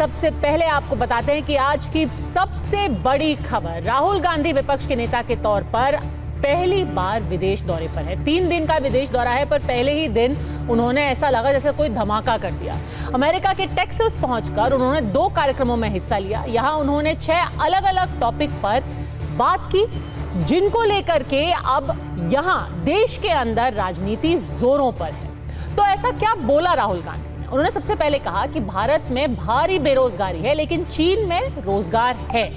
सबसे पहले आपको बताते हैं कि आज की सबसे बड़ी खबर, राहुल गांधी विपक्ष के नेता के तौर पर पहली बार विदेश दौरे पर है। 3 दिन का विदेश दौरा है, पर पहले ही दिन उन्होंने ऐसा लगा जैसे कोई धमाका कर दिया। अमेरिका के टेक्सास पहुंचकर उन्होंने 2 कार्यक्रमों में हिस्सा लिया। यहां उन्होंने 6 अलग अलग टॉपिक पर बात की, जिनको लेकर के अब यहां देश के अंदर राजनीति जोरों पर है। तो ऐसा क्या बोला राहुल गांधी? उन्होंने सबसे पहले कहा कि भारत में भारी बेरोजगारी है, लेकिन चीन में रोजगार है।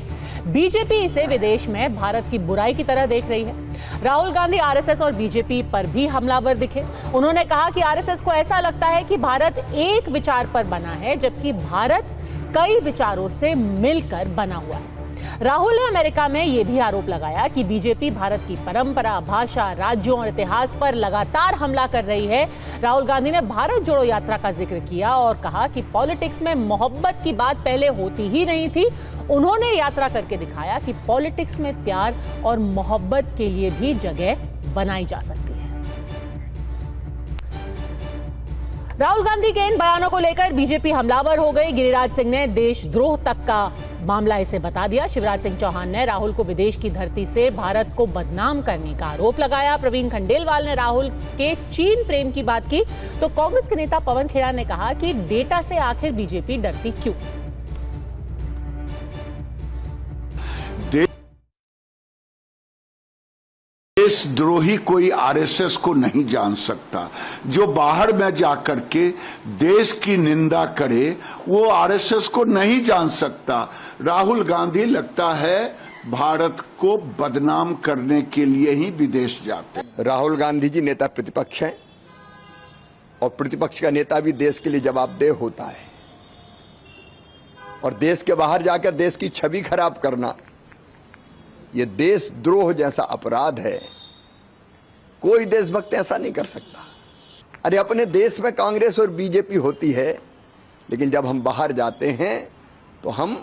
बीजेपी इसे विदेश में भारत की बुराई की तरह देख रही है। राहुल गांधी आरएसएस और बीजेपी पर भी हमलावर दिखे। उन्होंने कहा कि आरएसएस को ऐसा लगता है कि भारत एक विचार पर बना है, जबकि भारत कई विचारों से मिलकर बना हुआ है। राहुल ने अमेरिका में यह भी आरोप लगाया कि बीजेपी भारत की परंपरा, भाषा, राज्यों और इतिहास पर लगातार हमला कर रही है। राहुल गांधी ने भारत जोड़ो यात्रा का जिक्र किया और कहा कि पॉलिटिक्स में मोहब्बत की बात पहले होती ही नहीं थी। उन्होंने यात्रा करके दिखाया कि पॉलिटिक्स में प्यार और मोहब्बत के लिए भी जगह बनाई जा सकती है। राहुल गांधी के इन बयानों को लेकर बीजेपी हमलावर हो गई। गिरिराज सिंह ने देशद्रोह तक का मामला इसे बता दिया। शिवराज सिंह चौहान ने राहुल को विदेश की धरती से भारत को बदनाम करने का आरोप लगाया। प्रवीण खंडेलवाल ने राहुल के चीन प्रेम की बात की, तो कांग्रेस के नेता पवन खेड़ा ने कहा कि डेटा से आखिर बीजेपी डरती क्यों? देशद्रोही कोई आरएसएस को नहीं जान सकता। जो बाहर में जाकर के देश की निंदा करे वो आरएसएस को नहीं जान सकता। राहुल गांधी लगता है भारत को बदनाम करने के लिए ही विदेश जाते हैं। राहुल गांधी जी नेता प्रतिपक्ष हैं और प्रतिपक्ष का नेता भी देश के लिए जवाबदेह होता है, और देश के बाहर जाकर देश की छवि खराब करना ये देशद्रोह जैसा अपराध है। कोई देशभक्त ऐसा नहीं कर सकता। अरे अपने देश में कांग्रेस और बीजेपी होती है, लेकिन जब हम बाहर जाते हैं तो हम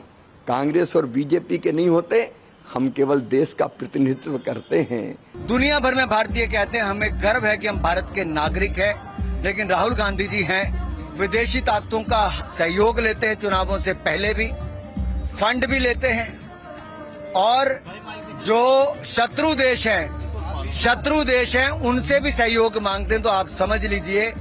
कांग्रेस और बीजेपी के नहीं होते, हम केवल देश का प्रतिनिधित्व करते हैं। दुनिया भर में भारतीय कहते हैं हमें गर्व है कि हम भारत के नागरिक हैं, लेकिन राहुल गांधी जी हैं विदेशी ताकतों का सहयोग लेते हैं, चुनावों से पहले भी फंड भी लेते हैं, और जो शत्रु देश हैं उनसे भी सहयोग मांगते हैं। तो आप समझ लीजिए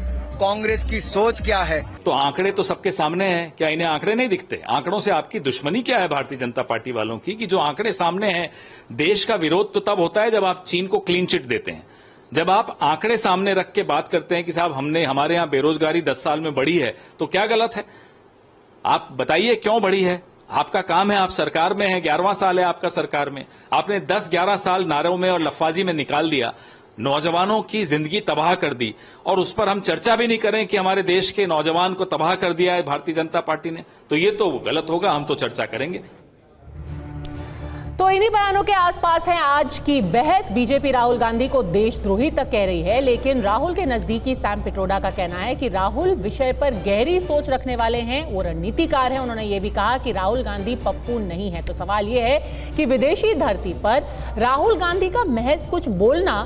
कांग्रेस की सोच क्या है। तो आंकड़े तो सबके सामने हैं, क्या इन्हें आंकड़े नहीं दिखते? आंकड़ों से आपकी दुश्मनी क्या है भारतीय जनता पार्टी वालों की, कि जो आंकड़े सामने हैं? देश का विरोध तो तब होता है जब आप चीन को क्लीन चिट देते हैं। जब आप आंकड़े सामने रख के बात करते हैं कि साहब हमारे यहां बेरोजगारी 10 साल में बढ़ी है, तो क्या गलत है? आप बताइए क्यों बढ़ी है? आपका काम है, आप सरकार में हैं, 11वां साल है आपका सरकार में। आपने 10-11 साल नारों में और लफाजी में निकाल दिया, नौजवानों की जिंदगी तबाह कर दी, और उस पर हम चर्चा भी नहीं करें कि हमारे देश के नौजवान को तबाह कर दिया है भारतीय जनता पार्टी ने, तो ये तो गलत होगा। हम तो चर्चा करेंगे। तो इन्हीं बयानों के आसपास है आज की बहस। बीजेपी राहुल गांधी को देशद्रोही तक कह रही है, लेकिन राहुल के नजदीकी सैम पिट्रोडा का कहना है कि राहुल विषय पर गहरी सोच रखने वाले हैं, वो रणनीतिकार हैं। उन्होंने ये भी कहा कि राहुल गांधी पप्पू नहीं है। तो सवाल ये है कि विदेशी धरती पर राहुल गांधी का महज कुछ बोलना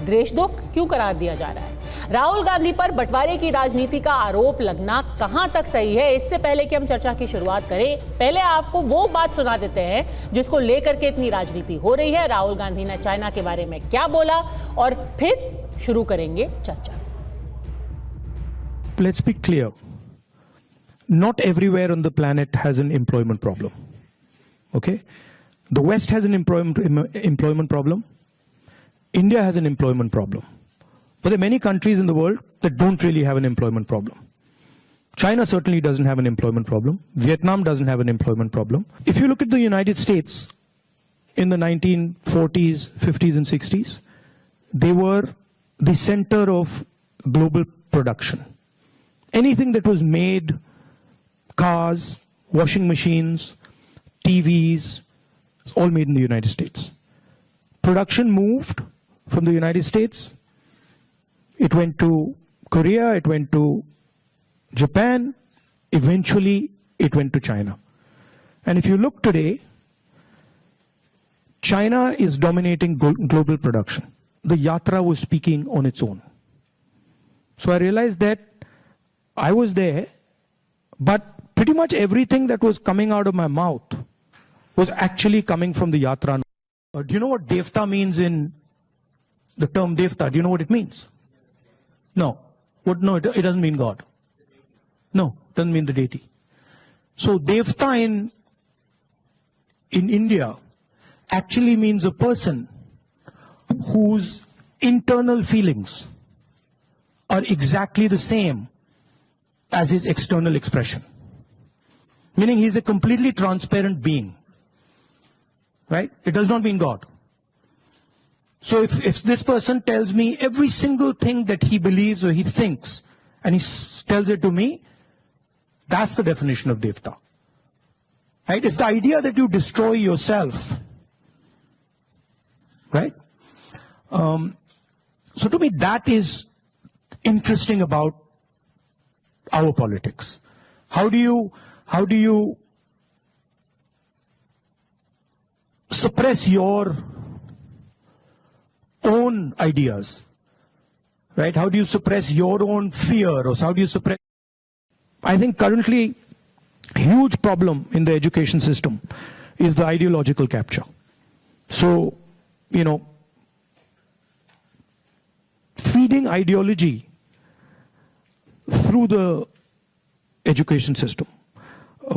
देशद्रोह क्यों करार दिया जा रहा है? राहुल गांधी पर बंटवारे की राजनीति का आरोप लगना कहां तक सही है? इससे पहले कि हम चर्चा की शुरुआत करें, पहले आपको वो बात सुना देते हैं जिसको लेकर के इतनी राजनीति हो रही है। राहुल गांधी ने चाइना के बारे में क्या बोला, और फिर शुरू करेंगे चर्चा। Let's be clear. Not everywhere on the planet has an employment problem. Okay? The West has an employment problem. India has an employment problem. But there are many countries in the world that don't really have an employment problem. China certainly doesn't have an employment problem. Vietnam doesn't have an employment problem. If you look at the United States in the 1940s, 50s and 60s, they were the center of global production. Anything that was made, cars, washing machines, TVs, all made in the United States. Production moved from the United States. It went to Korea, it went to Japan, eventually it went to China. And if you look today, China is dominating global production. The Yatra was speaking on its own. So I realized that I was there, but pretty much everything that was coming out of my mouth was actually coming from the Yatra. Do you know what Devta means in the term Devta? Do you know what it means? No. No, it doesn't mean God. No, it doesn't mean the deity. So Devta in India actually means a person whose internal feelings are exactly the same as his external expression. Meaning he's a completely transparent being. Right? It does not mean God. So if this person tells me every single thing that he believes or he thinks, and he tells it to me, that's the definition of Devta. Right? It's the idea that you destroy yourself. Right? So to me, that is interesting about our politics. How do you suppress your own ideas? Right? How do you suppress your own fear? Or how do you suppress? I think currently huge problem in the education system is the ideological capture. So, you know, feeding ideology through the education system.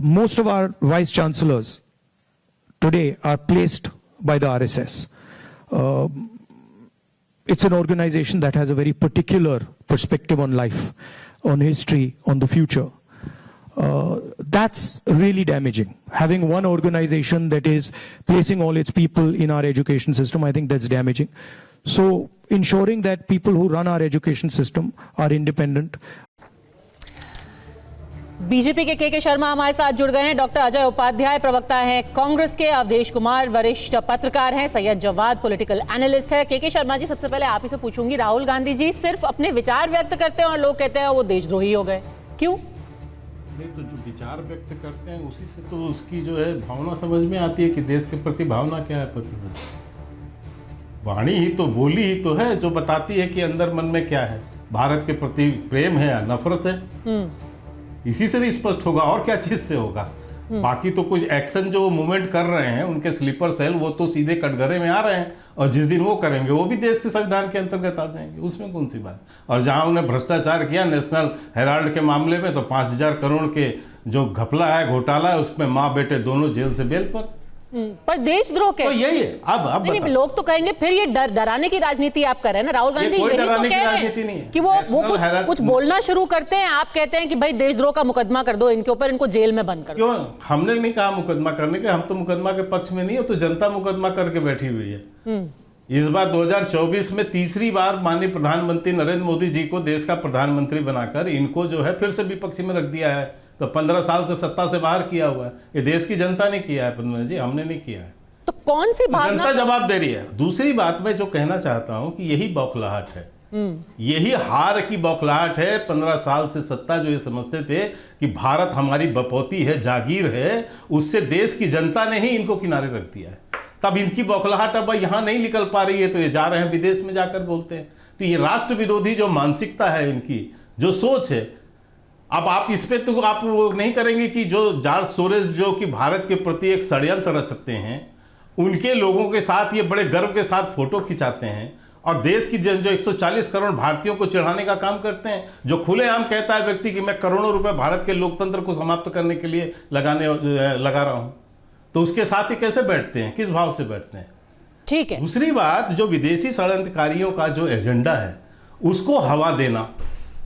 Most of our vice chancellors today are placed by the RSS. It's an organization that has a very particular perspective on life, on history, on the future. That's really damaging. Having one organization that is placing all its people in our education system, I think that's damaging. So ensuring that people who run our education system are independent. BJP के शर्मा हमारे साथ जुड़ गए हैं। Doctor Ajay Upadhyay प्रवक्ता हैं कांग्रेस के, अवधेश कुमार वरिष्ठ पत्रकार हैं, सैयद जवाद पॉलिटिकल एनालिस्ट है। के शर्मा जी, सबसे पहले आप ही से पूछूंगी, राहुल गांधी जी सिर्फ अपने विचार व्यक्त करते हैं और लोग कहते हैं वो देशद्रोही हो गए, क्यों? नहीं, तो जो विचार व्यक्त करते हैं उसी से तो उसकी जो है भावना समझ में आती है कि देश के प्रति भावना क्या है। वाणी ही तो, बोली ही तो है जो बताती है कि अंदर मन में क्या है, भारत के प्रति प्रेम है या नफरत है। इसी से स्पष्ट होगा, और क्या चीज से होगा। बाकी तो कुछ एक्शन जो मूवमेंट कर रहे हैं, उनके स्लीपर सेल वो तो सीधे कटघरे में आ रहे हैं, और जिस दिन वो करेंगे वो भी देश के संविधान के अंतर्गत आ जाएंगे, उसमें कौन सी बात। और जहां उन्हें भ्रष्टाचार किया नेशनल हेराल्ड के मामले में, तो 5,000 करोड़ के जो घपला है, घोटाला है, उसमें माँ बेटे दोनों जेल से बेल पर देशद्रोह कैसे? तो यही है। अब नहीं, लोग तो कहेंगे फिर ये डराने की राजनीति आप कर रहे हैं ना। राहुल गांधी यही तो कह रहे हैं कि वो कुछ बोलना शुरू करते हैं, आप कहते हैं कि भाई देशद्रोह का मुकदमा कर दो इनके ऊपर, इनको जेल में बंद कर दो। क्यों? हमने नहीं कहा मुकदमा करने के, हम तो मुकदमा के पक्ष में नहीं है, तो जनता मुकदमा करके बैठी हुई है। इस बार 2024 में तीसरी बार माननीय प्रधानमंत्री नरेंद्र मोदी जी को देश का प्रधानमंत्री बनाकर इनको जो है फिर से विपक्ष में रख दिया है। तो 15 साल से सत्ता से बाहर किया हुआ है, ये देश की जनता ने किया है प्रधानमंत्री जी, हमने नहीं किया है। तो कौन सी भावना, जनता जवाब दे रही है। दूसरी बात मैं जो कहना चाहता हूं कि यही बौखलाहट है, यही हार की बौखलाहट है। 15 साल से सत्ता जो ये समझते थे कि भारत हमारी बपौती है, जागीर है, उससे देश की जनता ने ही इनको किनारे रख दिया है। तब इनकी बौखलाहट अब यहां नहीं निकल पा रही है, तो ये जा रहे हैं विदेश में जाकर बोलते हैं। तो ये राष्ट्र विरोधी जो मानसिकता है, इनकी जो सोच है, अब आप इस पे तो आप वो नहीं करेंगे कि जो जॉर्ज सोरोस जो कि भारत के प्रति एक षड्यंत्र रचते हैं, उनके लोगों के साथ ये बड़े गर्व के साथ फोटो खिंचाते हैं, और देश की जो 140 करोड़ भारतीयों को चिढ़ाने का काम करते हैं। जो खुलेआम कहता है व्यक्ति कि मैं करोड़ों रुपए भारत के लोकतंत्र को समाप्त करने के लिए लगा रहा हूं, तो उसके साथ ही कैसे बैठते हैं, किस भाव से बैठते हैं? ठीक है। दूसरी बात, जो विदेशी षड्यंत्रकारियों का जो एजेंडा है उसको हवा देना,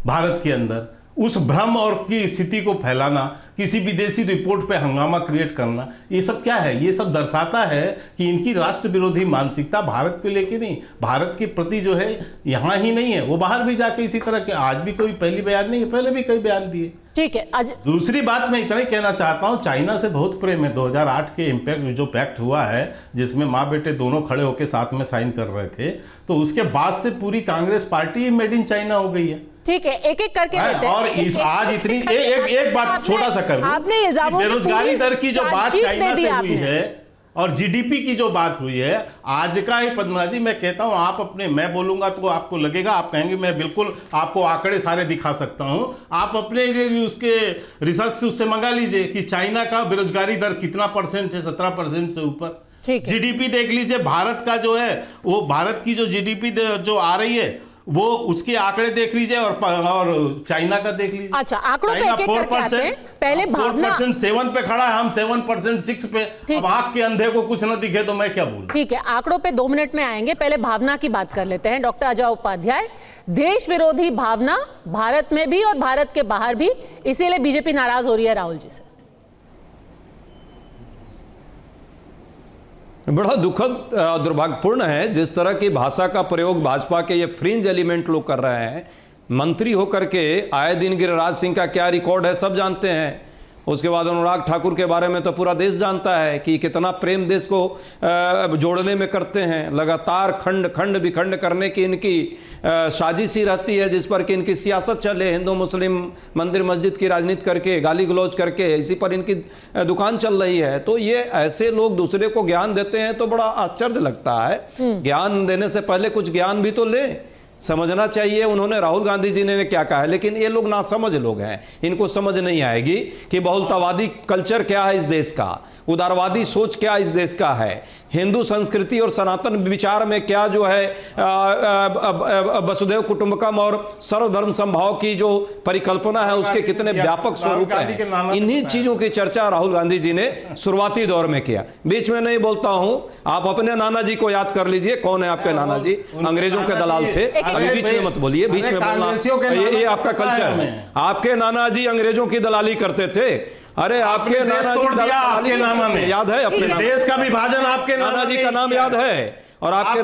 भारत के अंदर उस भ्रम और की स्थिति को फैलाना, किसी विदेशी रिपोर्ट पे हंगामा क्रिएट करना, ये सब क्या है? ये सब दर्शाता है कि इनकी राष्ट्र विरोधी मानसिकता भारत को लेके नहीं, भारत के प्रति जो है यहाँ ही नहीं है, वो बाहर भी जाके इसी तरह के, आज भी कोई पहली बयान नहीं है, पहले भी कई बयान दिए। ठीक है। दूसरी बात मैं इतना ही कहना चाहता हूं, चाइना से बहुत प्रेम है। 2008 के इम्पैक्ट जो पैक्ट हुआ है, जिसमें माँ बेटे दोनों खड़े होकर साथ में साइन कर रहे थे, तो उसके बाद से पूरी Congress party made in China हो गई है। ठीक है, एक एक करके लेते हैं। और इस आज इतनी एक बात छोटा सा कर दूं, आपने बेरोजगारी दर की जो बात चाइना से हुई है, और जीडीपी की जो बात हुई है आज का ही, पद्मा जी मैं कहता हूं, आप अपने, मैं बोलूंगा तो आपको लगेगा, आप कहेंगे मैं बिल्कुल आपको आंकड़े सारे दिखा सकता हूं, आप अपने उसके रिसर्च से उससे मंगा लीजिए कि चाइना का बेरोजगारी दर कितना परसेंट है, 17% से ऊपर। जीडीपी देख लीजिए भारत का जो है, वो भारत की जो जीडीपी जो आ रही है वो उसके आंकड़े देख लीजिए और चाइना का देख लीजिए। अच्छा, आंकड़ों पे एक-एक करके आते हैं। पहले भावना 4% 7 पे खड़ा है, हम 7% 6 पे। अब आंख के अंधे को कुछ न दिखे तो मैं क्या बोलूं। ठीक है, आंकड़ों पे 2 मिनट में आएंगे, पहले भावना की बात कर लेते हैं। डॉक्टर अजय उपाध्याय, देश विरोधी भावना भारत में भी और भारत के बाहर भी, इसीलिए बीजेपी नाराज हो रही है राहुल जी से। बड़ा दुखद दुर्भाग्यपूर्ण है जिस तरह की भाषा का प्रयोग भाजपा के ये फ्रिंज एलिमेंट लोग कर रहे हैं। मंत्री होकर के आए दिन गिरिराज सिंह का क्या रिकॉर्ड है सब जानते हैं। उसके बाद अनुराग ठाकुर के बारे में तो पूरा देश जानता है कि कितना प्रेम देश को जोड़ने में करते हैं। लगातार खंड खंड विखंड करने की इनकी साजिश ही रहती है, जिस पर कि इनकी सियासत चले, हिंदू मुस्लिम मंदिर मस्जिद की राजनीति करके, गाली गलौज करके, इसी पर इनकी दुकान चल रही है। तो ये ऐसे लोग दूसरे को ज्ञान देते हैं तो बड़ा आश्चर्य लगता है। ज्ञान देने से पहले कुछ ज्ञान भी तो ले, समझना चाहिए उन्होंने। राहुल गांधी जी ने क्या कहा है, लेकिन ये लोग नासमझ लोग हैं, इनको समझ नहीं आएगी कि बहुलतावादी कल्चर क्या है इस देश का, उदारवादी सोच क्या इस देश का है, हिंदू संस्कृति और सनातन विचार में क्या जो है वसुधैव कुटुंबकम और सर्वधर्म संभाव की जो परिकल्पना है उसके कितने व्यापक स्वरूप हैं। इन्हीं चीजों की चर्चा राहुल गांधी जी ने शुरुआती दौर में किया। बीच में नहीं बोलता हूं, आप अपने नाना जी को याद कर लीजिए। कौन है आपके नाना जी? अंग्रेजों के दलाल थे। अभी बीच में मत बोलिए, बीच में बोलना ये आपका कल्चर है। आपके नाना जी अंग्रेजों की दलाली करते थे। अरे आपके नाना जी, आपके नाना ने याद है, अपने देश का विभाजन आपके नाना जी का नाम याद है। और आपके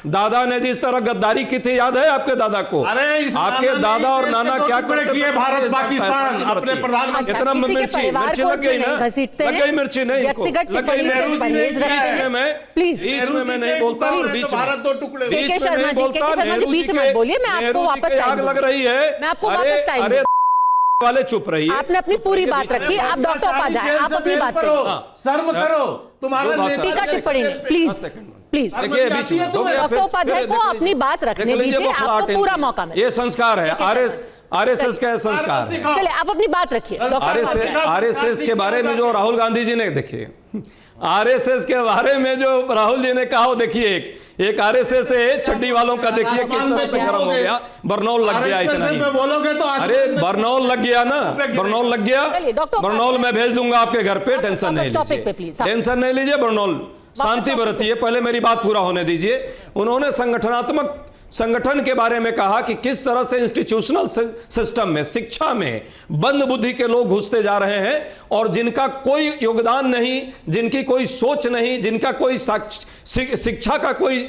दादा ने जिस तरह गद्दारी की थी, याद है आपके दादा को? आपके दादा और नाना क्या किए भारत पाकिस्तान अपने प्रधानमंत्री। इतना मिर्ची लग गई ना, लग गई मिर्ची नहीं, लग गई नेहरू जी ने। बीच में मैं नहीं बोलता, भारत 2 टुकड़े। बीच में नहीं बोलता, नेहरू जी आग लग रही है। अरे वाले चुप रहिए, आपने अपनी पूरी बात रखी। आप डॉक्टर उपाध्याय, आप अपनी बात करो, शर्म करो, तुम्हारा टीका टिप्पणी नहीं, प्लीज प्लीज। डॉक्टर उपाध्याय को अपनी बात रखने दीजिए, आपको पूरा मौका मिले। ये संस्कार है, आरएसएस का संस्कार है। चलिए आप अपनी बात रखिए। आरएसएस के बारे में जो राहुल गांधी जी ने, देखिए आरएसएस के बारे में जो राहुल जी ने कहा, देखिए एक आरएसएस है छड्डी वालों का, देखिए किस तरह से गर्म हो गया। बरनौल लग गया, इतना ही बोलोगे तो अरे बरनौल लग गया ना, बरनौल लग गया। बरनौल मैं भेज दूंगा आपके घर पे, टेंशन नहीं लीजिए, टेंशन नहीं लीजिए। बरनौल शांति बरतिए, पहले मेरी बात पूरा होने दीजिए। उन्होंने संगठन के बारे में कहा कि किस तरह से इंस्टीट्यूशनल सिस्टम में, शिक्षा में बंद बुद्धि के लोग घुसते जा रहे हैं और जिनका कोई योगदान नहीं, जिनकी कोई सोच नहीं, जिनका कोई शिक्षा का कोई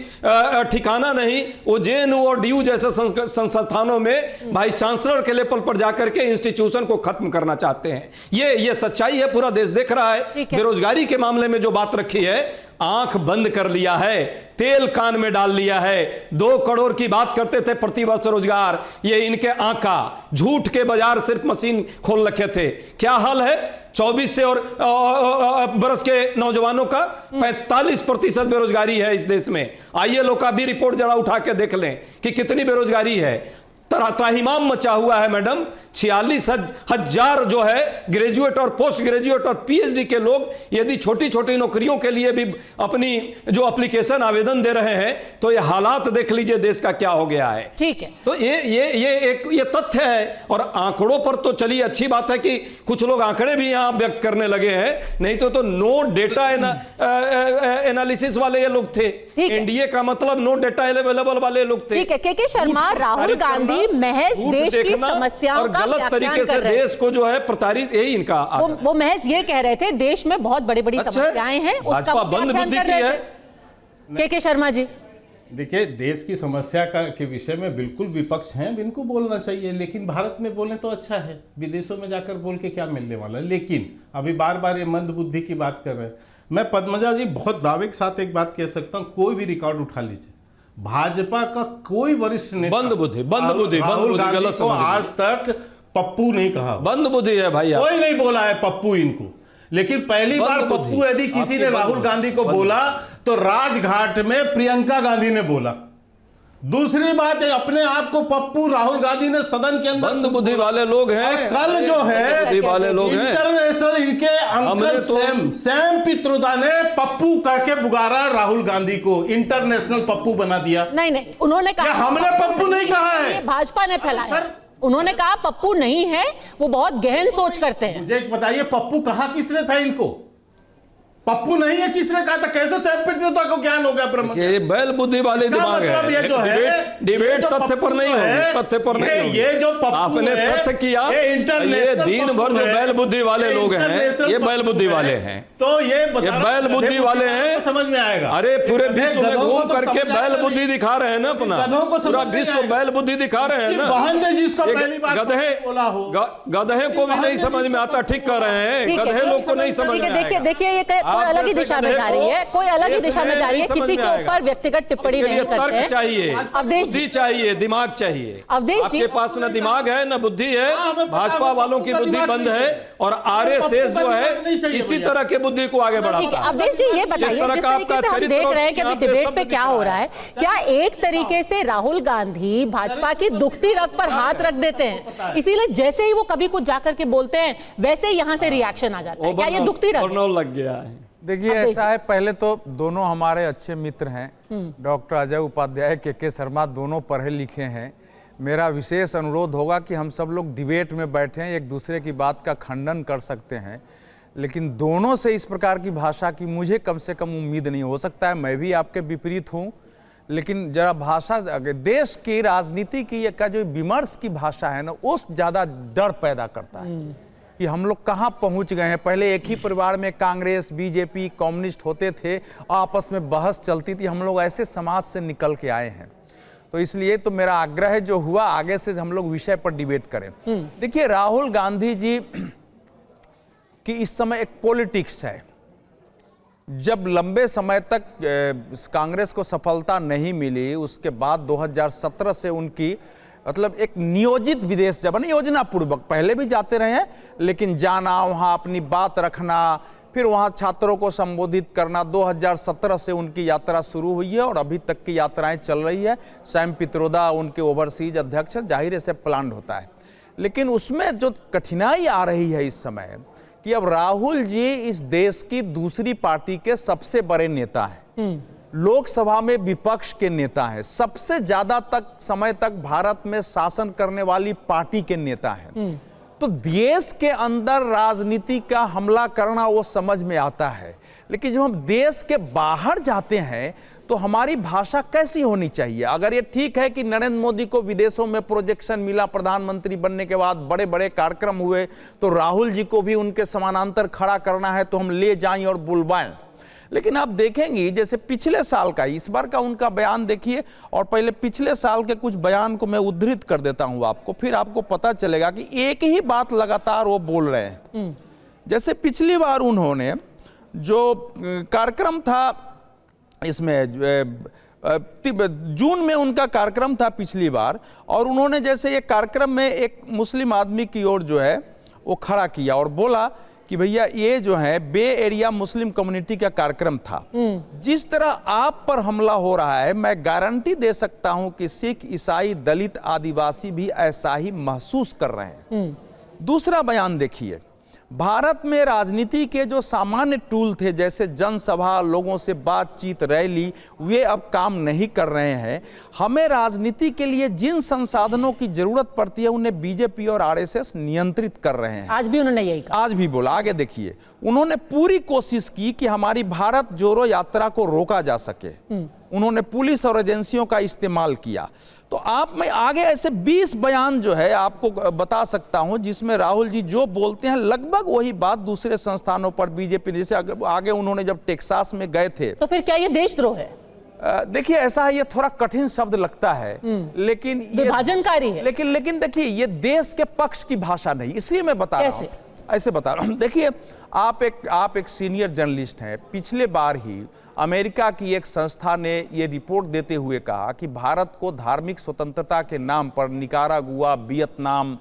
ठिकाना नहीं, वो जेएनयू और डीयू जैसे संस्थानों में वाइस चांसलर के लेवल पर जाकर के इंस्टीट्यूशन को खत्म करना चाहते हैं। ये सच्चाई है, पूरा देश देख रहा है। बेरोजगारी के मामले में जो बात रखी है, आंख बंद कर लिया है, तेल कान में डाल लिया है। 2 करोड़ की बात करते थे प्रतिवर्ष रोजगार, ये इनके आंका झूठ के बाजार सिर्फ मशीन खोल रखे थे। क्या हाल है 24 से और बरस के नौजवानों का? 45% बेरोजगारी है इस देश में। आइए लोग का भी रिपोर्ट जरा उठा के देख लें कि कितनी बेरोजगारी है। त्राहिमाम मचा हुआ है मैडम। 46,000 जो है ग्रेजुएट और पोस्ट ग्रेजुएट और पीएचडी के लोग यदि छोटी छोटी नौकरियों के लिए भी अपनी जो एप्लीकेशन आवेदन दे रहे हैं, तो ये हालात देख लीजिए देश का क्या हो गया है। ठीक है, तो ये तथ्य है। और आंकड़ों पर तो चलिए अच्छी बात है कि कुछ लोग आंकड़े भी यहां व्यक्त करने लगे हैं, नहीं तो नो डेटा एनालिसिस वाले ये लोग थे। एनडीए का मतलब नो डेटा अवेलेबल वाले लोग थे। ठीक है, के शर्मा, राहुल गांधी महज देश की समस्याओं का गलत तरीके से देश को जो है प्रताड़ित, यही इनका वो महज ये कह रहे थे देश में बहुत बड़ी बड़ी समस्याएं हैं, भाजपा बंद बुद्धि की है। के शर्मा जी, देखिए देश की समस्या के विषय में बिल्कुल विपक्ष हैं, इनको बोलना चाहिए, लेकिन भारत में बोलें तो अच्छा है, विदेशों में जाकर बोल के क्या मिलने वाला है। लेकिन अभी बार बार ये मंद बुद्धि की बात कर रहे हैं। मैं पद्मजा जी बहुत दावे के साथ एक बात कह सकता हूँ, कोई भी रिकॉर्ड उठा लीजिए, भाजपा का कोई वरिष्ठ नेता बंद बुद्धि राहुल गांधी को आज तक पप्पू नहीं कहा। बंद बुद्धि है भाई, कोई नहीं बोला है पप्पू इनको। लेकिन पहली बार पप्पू यदि किसी ने राहुल गांधी को बोला तो राजघाट में प्रियंका गांधी ने बोला। दूसरी बात है, अपने आप को पप्पू राहुल गांधी ने सदन के अंदर बंद बुद्धि वाले लोग हैं। कल जो है बुद्धि वाले लोग हैं, इंटरनेशनल इनके अंकल सैम पित्रोदा ने पप्पू कह के पुकारा राहुल गांधी को, इंटरनेशनल पप्पू बना दिया। नहीं, उन्होंने कहा, हमने पप्पू नहीं कहा है, भाजपा ने फैलाया। उन्होंने कहा पप्पू नहीं है, वो बहुत गहन सोच करते हैं। मुझे बताइए पप्पू कहा किसने था इनको? पप्पू नहीं है किसने कहा था? कैसे सैम पित्रोदा को ज्ञान हो गया ब्रह्म? ये बैल बुद्धि वाले दिमाग है। ये जो है डिबेट तथ्य पर नहीं होगी, तथ्य पर नहीं होगी। ये जो पप्पू आपने तथ्य किया, ये दिन भर जो बैल बुद्धि वाले लोग हैं, ये बैल बुद्धि वाले हैं। तो ये बैल बुद्धि वाले हैं, समझ में आएगा। अरे पूरे विश्व में घूम करके बैल बुद्धि दिखा रहे हैं ना अपना, पूरा विश्व बैल बुद्धि दिखा रहे हैं ना। बहन ने जिसको पहली बार बोला हो, गधे को भी नहीं समझ में आता। ठीक कर रहे हैं, गधे लोग को नहीं समझ में आएगा। देखिए ये कोई अलग ही दिशा में जा रही है, कोई अलग ही दिशा में जा रही है, किसी के ऊपर व्यक्तिगत टिप्पणी नहीं करते हैं। तर्क चाहिए, बुद्धि चाहिए, दिमाग चाहिए। आपके पास न दिमाग है न बुद्धि है। भाजपा वालों की बुद्धि बंद है और आरएसएस जो है इसी तरह के बुद्धि को आगे बढ़ाता है। अवधेश जी ये बताइए, जिस तरीके से हम देख रहे हैं कि अभी डिबेट पे क्या हो रहा है, क्या एक तरीके से राहुल गांधी भाजपा की दुखती रग पर हाथ रख देते हैं, इसीलिए जैसे ही वो कभी कुछ जाकर के बोलते हैं वैसे ही यहाँ से रिएक्शन आ जाता है? क्या ये दुखती रग लग गया है? देखिए ऐसा है, पहले तो दोनों हमारे अच्छे मित्र हैं, डॉक्टर अजय उपाध्याय, के शर्मा, दोनों पढ़े लिखे हैं। मेरा विशेष अनुरोध होगा कि हम सब लोग डिबेट में बैठें, एक दूसरे की बात का खंडन कर सकते हैं, लेकिन दोनों से इस प्रकार की भाषा की मुझे कम से कम उम्मीद नहीं। हो सकता है मैं भी आपके विपरीत हूँ, लेकिन जरा भाषा, देश की राजनीति की का जो विमर्श की भाषा है ना, उस ज़्यादा डर पैदा करता है कि हम लोग कहाँ पहुँच गए हैं। पहले एक ही परिवार में कांग्रेस, बीजेपी, कम्युनिस्ट होते थे, आपस में बहस चलती थी। हम लोग ऐसे समाज से निकल के आए हैं, तो इसलिए तो मेरा आग्रह जो हुआ आगे से हम लोग विषय पर डिबेट करें। देखिए राहुल गांधी जी की इस समय एक पॉलिटिक्स है। जब लंबे समय तक कांग्रेस को सफलता नहीं मिली, उसके बाद 2017 से उनकी मतलब एक नियोजित विदेश जब योजना पूर्वक, पहले भी जाते रहे हैं, लेकिन जाना, वहाँ अपनी बात रखना, फिर वहाँ छात्रों को संबोधित करना, 2017 से उनकी यात्रा शुरू हुई है और अभी तक की यात्राएं चल रही है। सैम पित्रोदा उनके ओवरसीज अध्यक्ष, जाहिर है से प्लान्ड होता है, लेकिन उसमें जो कठिनाई आ रही है इस समय कि अब राहुल जी इस देश की दूसरी पार्टी के सबसे बड़े नेता हैं, लोकसभा में विपक्ष के नेता हैं, सबसे ज्यादा समय तक भारत में शासन करने वाली पार्टी के नेता हैं। तो देश के अंदर राजनीति का हमला करना वो समझ में आता है, लेकिन जब हम देश के बाहर जाते हैं तो हमारी भाषा कैसी होनी चाहिए? अगर ये ठीक है कि नरेंद्र मोदी को विदेशों में प्रोजेक्शन मिला, प्रधानमंत्री बनने के बाद बड़े बड़े कार्यक्रम हुए, तो राहुल जी को भी उनके समानांतर खड़ा करना है तो हम ले जाएं और बुलवाएं। लेकिन आप देखेंगे जैसे पिछले साल का, इस बार का उनका बयान देखिए, और पहले पिछले साल के कुछ बयान को मैं उद्धृत कर देता हूं आपको, फिर आपको पता चलेगा कि एक ही बात लगातार वो बोल रहे हैं। जैसे पिछली बार उन्होंने जो कार्यक्रम था, इसमें जून में उनका कार्यक्रम था पिछली बार, और उन्होंने जैसे ये कार्यक्रम में एक मुस्लिम आदमी की ओर जो है वो खड़ा किया और बोला कि भैया ये जो है बे एरिया मुस्लिम कम्युनिटी का कार्यक्रम था, जिस तरह आप पर हमला हो रहा है मैं गारंटी दे सकता हूं कि सिख, ईसाई, दलित, आदिवासी भी ऐसा ही महसूस कर रहे हैं। दूसरा बयान देखिए, भारत में राजनीति के जो सामान्य टूल थे जैसे जनसभा, लोगों से बातचीत, रैली, वे अब काम नहीं कर रहे हैं। हमें राजनीति के लिए जिन संसाधनों की जरूरत पड़ती है उन्हें बीजेपी और आरएसएस नियंत्रित कर रहे हैं। आज भी उन्होंने यही कहा, आज भी बोला। आगे देखिए, उन्होंने पूरी कोशिश की कि हमारी भारत जोड़ो यात्रा को रोका जा सके। उन्होंने पुलिस और एजेंसियों का इस्तेमाल किया। तो आप मैं आगे ऐसे 20 बयान जो है आपको बता सकता हूं जिसमें राहुल जी जो बोलते हैं लगभग वही बात दूसरे संस्थानों पर बीजेपी, जैसे आगे उन्होंने जब टेक्सास में गए थे। तो फिर क्या ये देशद्रोह है? देखिए ऐसा है, ये थोड़ा कठिन शब्द लगता है, लेकिन ये विभाजनकारी है। लेकिन देखिए ये देश के पक्ष की भाषा नहीं, इसलिए मैं बता रहा हूं, ऐसे बता रहा हूं। देखिए आप एक सीनियर जर्नलिस्ट हैं। पिछले बार ही अमेरिका की एक संस्था ने ये रिपोर्ट देते हुए कहा कि भारत को धार्मिक स्वतंत्रता के नाम पर निकारागुआ, वियतनाम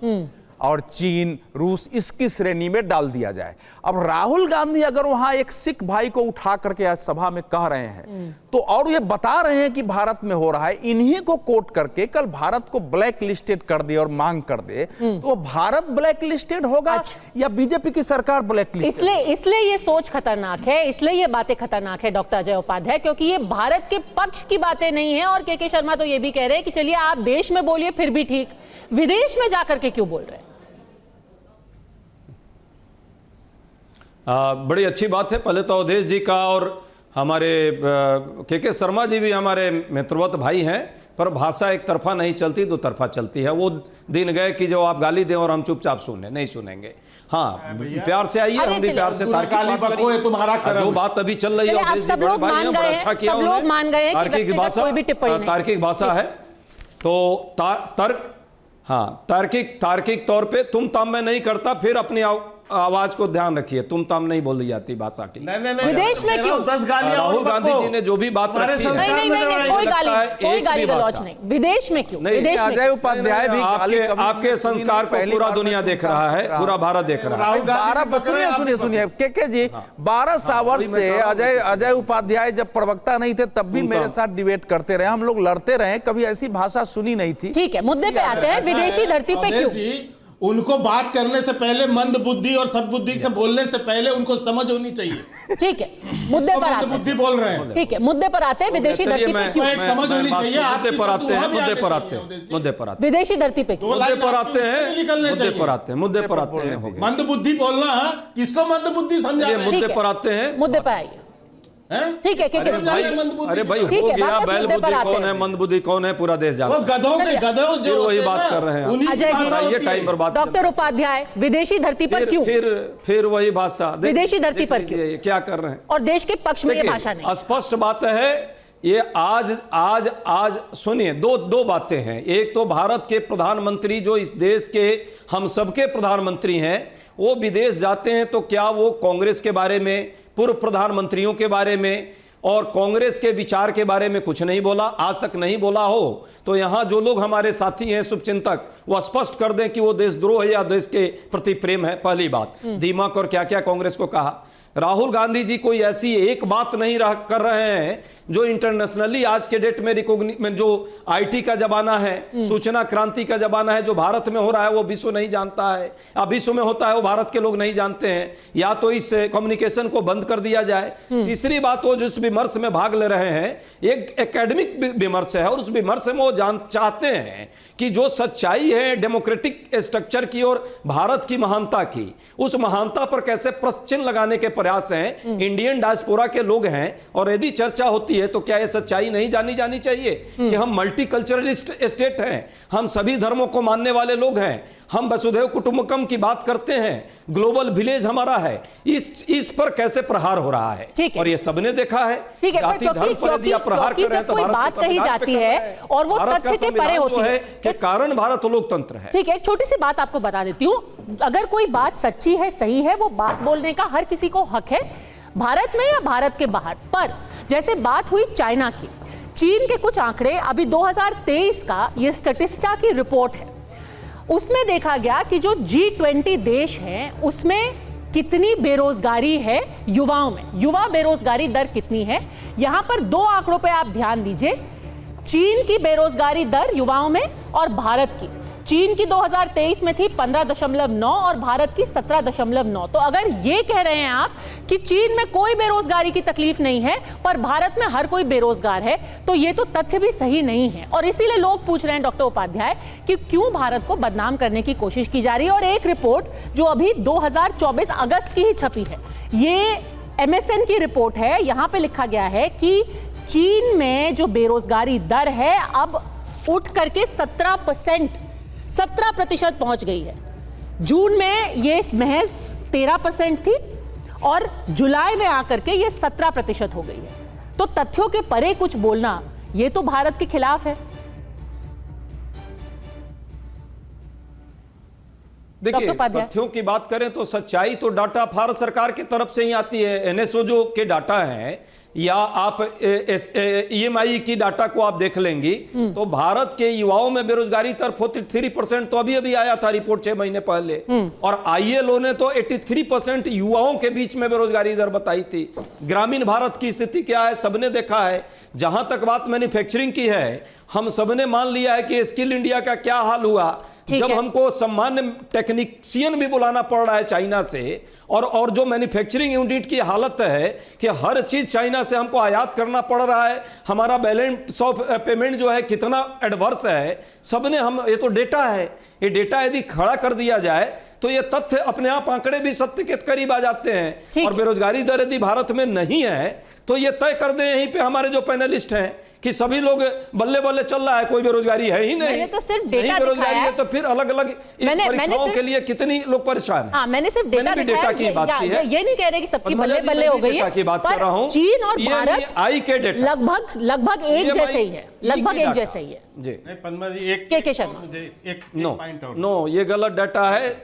और चीन, रूस इसकी श्रेणी में डाल दिया जाए। अब राहुल गांधी अगर वहां एक सिख भाई को उठा करके आज सभा में कह रहे हैं तो, और ये बता रहे हैं कि भारत में हो रहा है, इन्हीं को कोट करके कल भारत को ब्लैक लिस्टेड कर दे और मांग कर दे, तो भारत ब्लैक लिस्टेड होगा या बीजेपी की सरकार ब्लैक लिस्टेड? इसलिए ये सोच खतरनाक है, इसलिए ये बातें खतरनाक है डॉक्टर अजय उपाध्याय, क्योंकि ये भारत के पक्ष की बातें नहीं है। और के शर्मा तो ये भी कह रहे हैं कि चलिए आप देश में बोलिए फिर भी ठीक, विदेश में जाकर के क्यों बोल रहे हैं? बड़ी अच्छी बात है। पहले तो अवधेश जी का और हमारे के शर्मा जी भी हमारे मित्रवत भाई हैं, पर भाषा एक तरफा नहीं चलती, दो तरफा चलती है। वो दिन गए कि जो आप गाली दें और हम चुपचाप सुने, नहीं सुनेंगे। हाँ, प्यार से आइए, हम भी प्यार से जो बात अभी चल रही है, अवधेश जी बड़े भाई हैं, बड़ा अच्छा किया उन्होंने। तार्किक भाषा है तो तार्किक तौर पे तुम ताम में नहीं करता, फिर अपनी आवाज को ध्यान रखिए, तुम ताम नहीं बोली जाती भाषा की। विदेश में क्यों? राहुल गांधी जी ने जो भी बात रखी है, नहीं, कोई गाली गलौज नहीं। विदेश में क्यों? विदेश में अजय उपाध्याय भी आपके संस्कार को पूरा दुनिया देख रहा है, पूरा भारत देख रहा है। सुनिए के जी, 12 वर्ष से अजय उपाध्याय जब प्रवक्ता नहीं थे तब भी मेरे साथ डिबेट करते रहे, हम लोग लड़ते रहे, कभी ऐसी भाषा सुनी नहीं थी। ठीक है, मुद्दे पे आते हैं। विदेशी धरती पे क्यों? उनको बात करने से पहले मंद बुद्धि और सद्बुद्धि से बोलने से पहले उनको समझ होनी चाहिए। ठीक है, मुद्दे पर आते हैं। बुद्धि बोल रहे हैं। ठीक है, मुद्दे पर आते हैं। विदेशी धरती पे क्यों? समझ होनी चाहिए। मुद्दे पर आते हैं। विदेशी धरती पे क्यों? मुद्दे पर आते हैं। मंद बुद्धि बोलना, किसको मंद बुद्धि समझा? मुद्दे पर आते हैं। मुद्दे पर आइए। ठीक है, अरे भाई हो गया, बैल बुद्धि कौन है, मंद बुद्धि कौन है, पूरा देश जानता है। गधों जो वही बात कर रहे हैं। अजय जी, टाइम बर्बाद। डॉक्टर उपाध्याय, विदेशी धरती पर क्यों? फिर वही भाषा, विदेशी धरती पर क्यों? क्या कर रहे हैं? और देश के पक्ष में ये भाषा नहीं। स्पष्ट बात है ये। आज सुनिए, दो बातें हैं। एक तो भारत के प्रधानमंत्री जो इस देश के हम सबके प्रधानमंत्री हैं, वो विदेश जाते हैं तो क्या वो कांग्रेस के बारे में, पूर्व प्रधानमंत्रियों के बारे में और कांग्रेस के विचार के बारे में कुछ नहीं बोला, आज तक नहीं बोला हो, तो यहां जो लोग हमारे साथी हैं शुभचिंतक, वो स्पष्ट कर दें कि वो देशद्रोह है या देश के प्रति प्रेम है। पहली बात, दीमक और क्या क्या कांग्रेस को कहा। राहुल गांधी जी कोई ऐसी एक बात नहीं कर रहे हैं जो इंटरनेशनली आज के डेट में जो आईटी का जमाना है, सूचना क्रांति का जमाना है, जो भारत में हो रहा है वो विश्व नहीं जानता है, अब विश्व में होता है वो भारत के लोग नहीं जानते हैं। या तो इस कम्युनिकेशन को बंद कर दिया जाए। तीसरी बात, वो जिस विमर्श में भाग ले रहे हैं एक एकेडमिक विमर्श है, और उस विमर्श में वो चाहते हैं कि जो सच्चाई है डेमोक्रेटिक स्ट्रक्चर की और भारत की महानता की, उस महानता पर कैसे प्रश्न चिन्ह लगाने के प्रयास हैं। इंडियन डायस्पोरा के लोग हैं, और यदि चर्चा होती है तो क्या यह सच्चाई नहीं जानी चाहिए कि हम मल्टीकल्चरलिस्ट स्टेट हैं, हम सभी धर्मों को मानने वाले लोग हैं, हम वसुधैव कुटुंबकम की बात करते हैं, ग्लोबल विलेज हमारा है। इस पर कैसे प्रहार हो रहा है, और ये सबने देखा है। ठीक है, जाति धर्म पर यदि आप प्रहार कर रहे हैं तो कोई बात कही जाती है और वो तथ्य के परे होती है कि कारण भारत लोकतंत्र है। ठीक है, एक छोटी सी बात आपको बता देती हूं, अगर कोई बात सच्ची है, सही है, वो बात बोलने का हर किसी को हक है, भारत में या भारत के बाहर। पर जैसे बात हुई चाइना की, चीन के कुछ आंकड़े, अभी 2023 का ये स्टैटिस्टा की रिपोर्ट है, उसमें देखा गया कि जो G20 देश हैं उसमें कितनी बेरोजगारी है युवाओं में, युवा बेरोजगारी दर कितनी है। यहां पर दो आंकड़ों पे आप ध्यान दीजिए, चीन की बेरोजगारी दर युवाओं में और भारत की। चीन की 2023 में थी 15.9 और भारत की 17.9। तो अगर ये कह रहे हैं आप कि चीन में कोई बेरोजगारी की तकलीफ नहीं है पर भारत में हर कोई बेरोजगार है, तो ये तो तथ्य भी सही नहीं है। और इसीलिए लोग पूछ रहे हैं डॉक्टर उपाध्याय कि क्यों भारत को बदनाम करने की कोशिश की जा रही है। और एक रिपोर्ट जो अभी 2024 अगस्त की ही छपी है, ये MSN की रिपोर्ट है, यहां पे लिखा गया है कि चीन में जो बेरोजगारी दर है अब उठ करके 17% पहुंच गई है। जून में ये महज 13% थी और जुलाई में आकर के ये 17% हो गई है। तो तथ्यों के परे कुछ बोलना, ये तो भारत के खिलाफ है। देखिए, तथ्यों की बात करें तो सच्चाई तो डाटा भारत सरकार की तरफ से ही आती है। NSO जो के डाटा हैं, या आप EMI की डाटा को आप देख लेंगी तो भारत के युवाओं में बेरोजगारी दर 43% तो अभी अभी आया था रिपोर्ट 6 महीने पहले, और ILO ने तो 83% युवाओं के बीच में बेरोजगारी दर बताई थी। ग्रामीण भारत की स्थिति क्या है सबने देखा है। जहां तक बात मैन्युफैक्चरिंग की है, हम सबने मान लिया है कि स्किल इंडिया का क्या हाल हुआ जब हमको सामान्य टेक्नीशियन भी बुलाना पड़ रहा है चाइना से, और जो मैन्युफैक्चरिंग यूनिट की हालत है कि हर चीज चाइना से हमको आयात करना पड़ रहा है। हमारा बैलेंस ऑफ पेमेंट जो है कितना एडवर्स है, सबने हम ये तो डेटा है, ये डेटा यदि खड़ा कर दिया जाए तो ये तथ्य अपने आप आंकड़े भी सत्य के करीब आ जाते हैं। और बेरोजगारी दर यदि भारत में नहीं है तो ये तय कर दें यहीं पे हमारे जो पैनलिस्ट हैं कि सभी लोग बल्ले बल्ले चल रहा है, कोई बेरोजगारी है ही नहीं। मैंने तो सिर्फ डेटा बेरोजगारी है तो फिर अलग अलग परीक्षाओं के लिए कितनी लोग परेशान हैं। मैंने सिर्फ डेटा की बात की है, ये नहीं कह रहे कि सबकी बल्ले बल्ले हो गई है, की बात कर रहा हूं। चीन और भारत आई के डेटा लगभग एक जैसे ही है, लगभग एक जैसे ही है जी। पद्मा जी एक के शर्मा मुझे एक पॉइंट और नो, ये गलत डाटा है।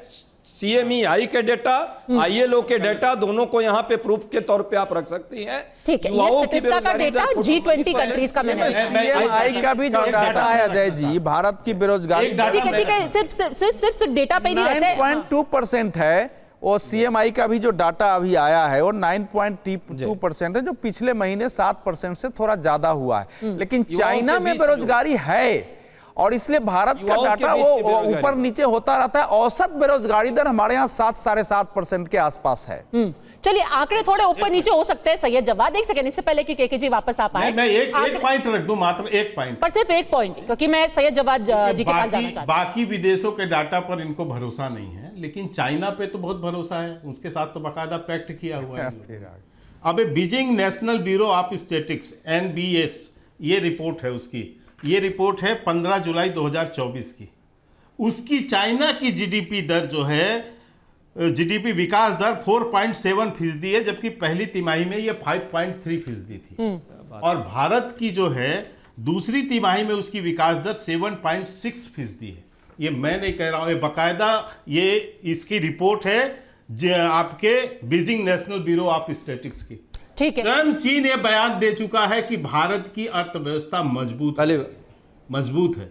CMEI के डेटा, ILO के डेटा, दोनों को यहाँ पे प्रूफ के तौर पे आप रख सकती हैं। ठीक है, ये स्टैटिस्टिका का डेटा G20 कंट्रीज का मैंने CMI का भी जो डाटा है अजय जी, भारत की बेरोजगारी ठीक है, सिर्फ डेटा पे नहीं रहते। 9.2% है, और CMI का भी जो डाटा अभी आया है वो 9.2% है, जो पिछले महीने 7% से थोड़ा ज्यादा हुआ है। लेकिन चाइना में बेरोजगारी है और इसलिए भारत का डाटा वो ऊपर नीचे होता रहता है। औसत बेरोजगारी दर हमारे यहाँ 7-7.5% के आसपास है। चलिए, आंकड़े थोड़े ऊपर नीचे हो सकते हैं। सैयद जवाद, एक सेकंड, इससे पहले कि केके जी वापस आ पाए, मैं एक पॉइंट रख दूं, मात्र एक पॉइंट, पर सिर्फ एक पॉइंट, क्योंकि मैं सैयद जवाद जी के पास जाना चाहता हूं। बाकी विदेशों के डाटा पर इनको भरोसा नहीं है, लेकिन चाइना पे तो बहुत भरोसा है, उसके साथ तो बाकायदा पैक्ट किया हुआ है। अब Beijing national bureau of statistics NBS, ये रिपोर्ट है उसकी, ये रिपोर्ट है 15 जुलाई 2024 की। उसकी चाइना की GDP दर जो है, GDP विकास दर 4.7% है, जबकि पहली तिमाही में ये 5.3% थी। और भारत की जो है दूसरी तिमाही में उसकी विकास दर 7.6% है। ये मैं नहीं कह रहा हूं, ये बाकायदा ये इसकी रिपोर्ट है आपके Beijing national bureau of statistics की। ठीक है, स्वयं चीन ये बयान दे चुका है कि भारत की अर्थव्यवस्था मजबूत है,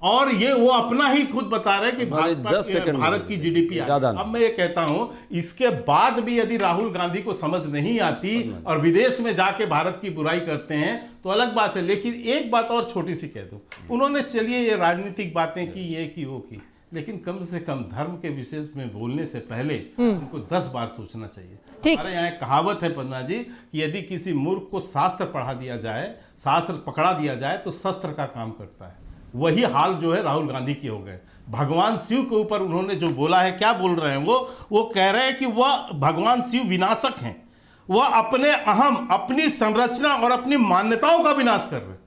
और ये वो अपना ही खुद बता रहे हैं कि भारत की GDP। अब मैं ये कहता हूं, इसके बाद भी यदि राहुल गांधी को समझ नहीं आती और विदेश में जाके भारत की बुराई करते हैं तो अलग बात है। लेकिन एक बात और छोटी सी कह दूं, उन्होंने चलिए ये राजनीतिक बातें की, ये की वो की, लेकिन कम से कम धर्म के विषय में बोलने से पहले उनको 10 बार सोचना चाहिए। हमारे यहाँ कहावत है पन्ना जी कि यदि किसी मूर्ख को शास्त्र पढ़ा दिया जाए, शास्त्र पकड़ा दिया जाए तो शस्त्र का काम करता है। वही हाल जो है राहुल गांधी के हो गए। भगवान शिव के ऊपर उन्होंने जो बोला है, क्या बोल रहे हैं वो कह रहे हैं कि वह भगवान शिव विनाशक हैं, वह अपने अहम, अपनी संरचना और अपनी मान्यताओं का विनाश कर रहे हैं।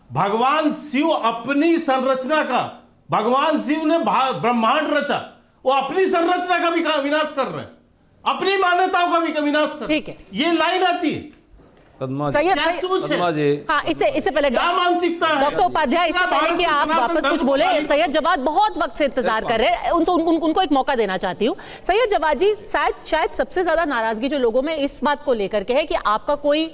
भगवान शिव अपनी संरचना का, भगवान शिव ने ब्रह्मांड रचा, वो अपनी संरचना का भी विनाश कर रहे हैं, अपनी मान्यताओं का भी विनाश कर रहे हैं। ये लाइन आती है। हाँ, इससे पहले डॉक्टर उपाध्याय, इससे पहले कि आप वापस कुछ बोले, सैयद जवाद बहुत वक्त से इंतजार कर रहे हैं, उनको एक मौका देना चाहती हूँ। सैयद जवाद जी, शायद सबसे ज्यादा नाराजगी जो लोगों में इस बात को लेकर के है कि आपका कोई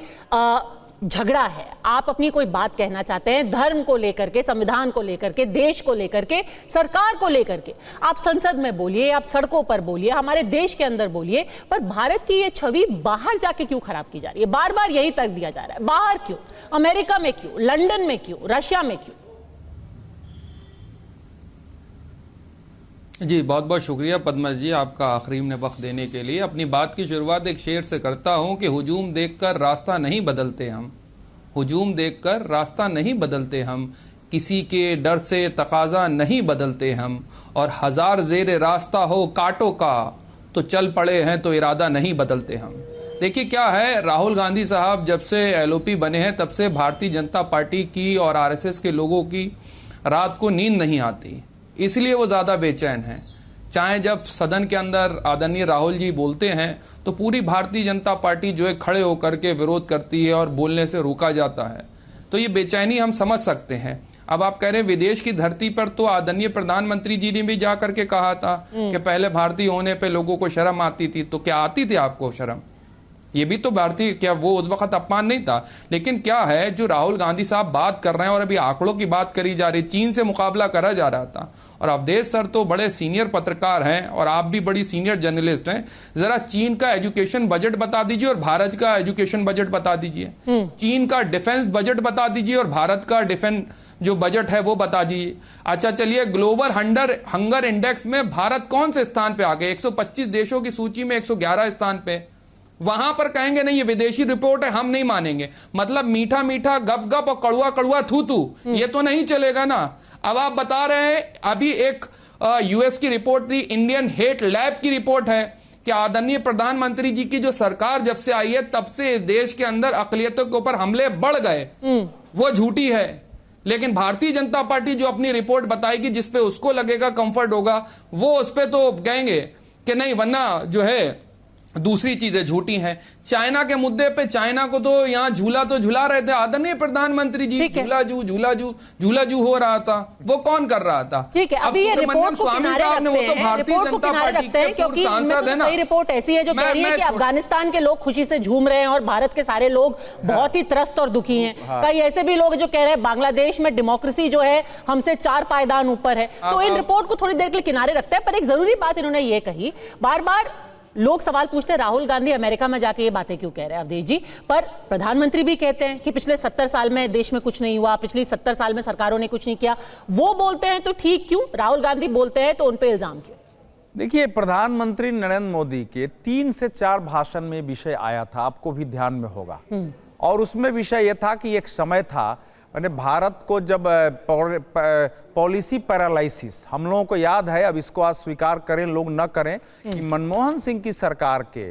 झगड़ा है, आप अपनी कोई बात कहना चाहते हैं धर्म को लेकर के, संविधान को लेकर के, देश को लेकर के, सरकार को लेकर के। आप संसद में बोलिए, आप सड़कों पर बोलिए, हमारे देश के अंदर बोलिए, पर भारत की ये छवि बाहर जाके क्यों खराब की जा रही है? बार बार यही तर्क दिया जा रहा है। बाहर क्यों? अमेरिका में क्यों? लंदन में क्यों? रशिया में क्यों? जी, बहुत बहुत शुक्रिया पद्मा जी आपका आखिरी में वक्त देने के लिए। अपनी बात की शुरुआत एक शेर से करता हूं कि हुजूम देखकर रास्ता नहीं बदलते हम, हुजूम देखकर रास्ता नहीं बदलते हम, किसी के डर से तकाजा नहीं बदलते हम, और हजार जेर रास्ता हो कांटों का तो चल पड़े हैं तो इरादा नहीं बदलते हम। देखिए क्या है, राहुल गांधी साहब जब से LOP बने हैं तब से भारतीय जनता पार्टी की और RSS के लोगों की रात को नींद नहीं आती, इसलिए वो ज्यादा बेचैन हैं। चाहे जब सदन के अंदर आदरणीय राहुल जी बोलते हैं तो पूरी भारतीय जनता पार्टी जो है खड़े होकर के विरोध करती है और बोलने से रोका जाता है, तो ये बेचैनी हम समझ सकते हैं। अब आप कह रहे हैं विदेश की धरती पर, तो आदरणीय प्रधानमंत्री जी ने भी जा करके कहा था कि पहले भारतीय होने पे लोगों को शर्म आती थी, तो क्या आती थी आपको शर्म? ये भी तो भारतीय, क्या वो उस वक्त अपमान नहीं था? लेकिन क्या है जो राहुल गांधी साहब बात कर रहे हैं, और अभी आंकड़ों की बात करी जा रही, चीन से मुकाबला करा जा रहा था, और अवधेश सर तो बड़े सीनियर पत्रकार हैं और आप भी बड़ी सीनियर जर्नलिस्ट हैं, जरा चीन का एजुकेशन बजट बता दीजिए और भारत का एजुकेशन बजट बता दीजिए। चीन का डिफेंस बजट बता दीजिए और भारत का डिफेंस जो बजट है वो बता दीजिए। अच्छा चलिए, ग्लोबल हंगर इंडेक्स में भारत कौन से स्थान पे आ गए? 125 देशों की सूची में 111 स्थान पे। वहां पर कहेंगे नहीं ये विदेशी रिपोर्ट है, हम नहीं मानेंगे। मतलब मीठा मीठा गप गप और कड़ुआ कड़ुआ थू थू, ये तो नहीं चलेगा ना। अब आप बता रहे हैं, अभी एक यूएस की रिपोर्ट थी, इंडियन हेट लैब की रिपोर्ट है कि आदरणीय प्रधानमंत्री जी की जो सरकार जब से आई है तब से इस देश के अंदर अकलियतों के ऊपर हमले बढ़ गए, वो झूठी है। लेकिन भारतीय जनता पार्टी जो अपनी रिपोर्ट बताएगी, जिसपे उसको लगेगा कंफर्ट होगा, वो उस पे तो कहेंगे कि नहीं, वरना जो है दूसरी चीजें झूठी हैं। चाइना के मुद्दे पे चाइना को तो यहाँ झूला तो झूला रहे थे आदरणीय प्रधानमंत्री जी, झूला हो रहा था, वो कौन कर रहा था? ठीक है, अभी ये रिपोर्ट को किनारे रखते हैं, भारतीय जनता पार्टी के क्योंकि सांसद है ना। कई रिपोर्ट ऐसी है जो कह रही है कि अफगानिस्तान के लोग खुशी से झूम रहे हैं और भारत के सारे लोग बहुत ही त्रस्त और दुखी हैं। कई ऐसे भी लोग जो कह रहे हैं बांग्लादेश में डेमोक्रेसी जो है हमसे 4 पायदान ऊपर है। तो इन रिपोर्ट को थोड़ी देर के लिए किनारे रखते हैं, पर एक जरूरी बात इन्होंने ये कही, बार बार लोग सवाल पूछते हैं राहुल गांधी अमेरिका में जाके ये बातें क्यों कह रहे हैं अवधेश जी, पर प्रधानमंत्री भी कहते हैं कि पिछले 70 साल में देश में कुछ नहीं हुआ, पिछली 70 साल में सरकारों ने कुछ नहीं किया। वो बोलते हैं तो ठीक क्यों, राहुल गांधी बोलते हैं तो उन पे इल्जाम क्यों? देखिए, प्रधानमंत्री नरेंद्र मोदी के 3 से 4 भाषण में विषय आया था, आपको भी ध्यान में होगा, और उसमें विषय यह था कि एक समय था मैंने भारत को जब पॉलिसी पैरालाइसिस, हम लोगों को याद है, अब इसको आज स्वीकार करें लोग न करें, कि मनमोहन सिंह की सरकार के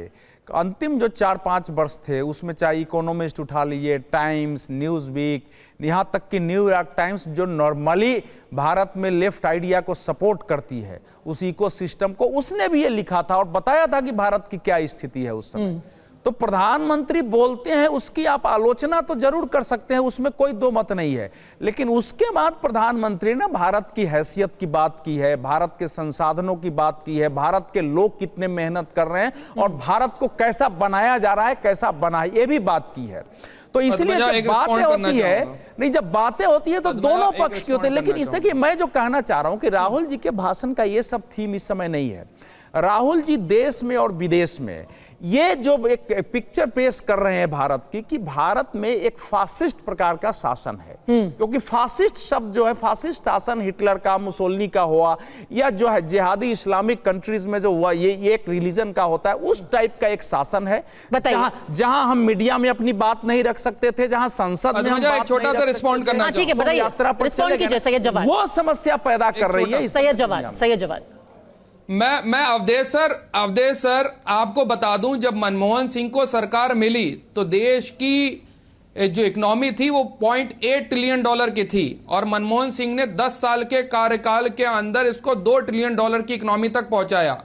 अंतिम जो 4-5 वर्ष थे उसमें चाहे इकोनॉमिस्ट उठा लीजिए, टाइम्स, न्यूज़ वीक, यहाँ तक कि न्यूयॉर्क टाइम्स जो नॉर्मली भारत में लेफ्ट आइडिया को सपोर्ट करती है, उस इकोसिस्टम को, उसने भी ये लिखा था और बताया था कि भारत की क्या स्थिति है उस समय। तो प्रधानमंत्री बोलते हैं, उसकी आप आलोचना तो जरूर कर सकते हैं, उसमें कोई दो मत नहीं है, लेकिन उसके बाद प्रधानमंत्री ने भारत की हैसियत की बात की है, भारत के संसाधनों की बात की है, भारत के लोग कितने मेहनत कर रहे हैं और भारत को कैसा बनाया जा रहा है, कैसा बना, ये भी बात की है। तो इसलिए जब बातें होती है, नहीं जब बातें होती है तो दोनों पक्ष की होते हैं। लेकिन इससे कि मैं जो कहना चाह रहा हूं कि राहुल जी के भाषण का ये सब थीम इस समय नहीं है। राहुल जी देश में और विदेश में ये जो एक पिक्चर पेश कर रहे हैं भारत की, कि भारत में एक फासिस्ट प्रकार का शासन है, क्योंकि फासिस्ट शब्द जो है, फासिस्ट शासन हिटलर का, मुसोलिनी का हुआ, या जो है जिहादी इस्लामिक कंट्रीज में जो हुआ, ये एक रिलीजन का होता है, उस टाइप का एक शासन है। जहां हम मीडिया में अपनी बात नहीं रख सकते थे, जहां संसद में हम बात छोटा सा रिस्पॉन्ड करना चाहूंगा, यात्रा पर चले गए, वो समस्या पैदा कर रही है। सैयद जवाद, मैं अवधेश सर आपको बता दूं, जब मनमोहन सिंह को सरकार मिली तो देश की जो इकोनॉमी थी वो $0.8 ट्रिलियन की थी, और मनमोहन सिंह ने 10 साल के कार्यकाल के अंदर इसको $2 ट्रिलियन की इकोनॉमी तक पहुंचाया।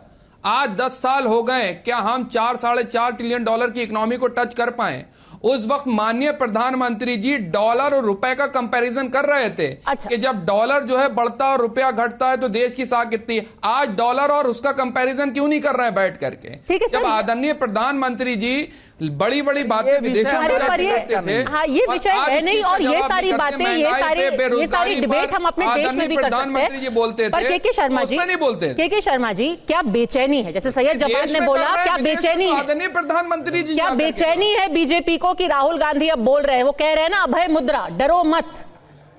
आज 10 साल हो गए, क्या हम 4-4.5 ट्रिलियन की इकोनॉमी को टच कर पाए? उस वक्त माननीय प्रधानमंत्री जी डॉलर और रुपए का कंपैरिजन कर रहे थे। अच्छा। कि जब डॉलर जो है बढ़ता और रुपया घटता है तो देश की साख कितनी है। आज डॉलर और उसका कंपैरिजन क्यों नहीं कर रहे हैं बैठ करके? जब आदरणीय प्रधानमंत्री जी बड़ी बड़ी बातें विदेशों में करते थे। हाँ, ये विषय है नहीं, और ये सारी बातें, ये सारी डिबेट हम अपने देश में भी कर सकते हैं। बोलते थे, पर के शर्मा जी नहीं बोलते। के शर्मा जी, क्या बेचैनी है, जैसे सैयद जवाद ने बोला, क्या बेचैनी है आदरणीय प्रधानमंत्री जी, क्या बेचैनी है बीजेपी को कि राहुल गांधी अब बोल रहे हैं, वो कह रहे हैं ना अभय मुद्रा, डरो मत,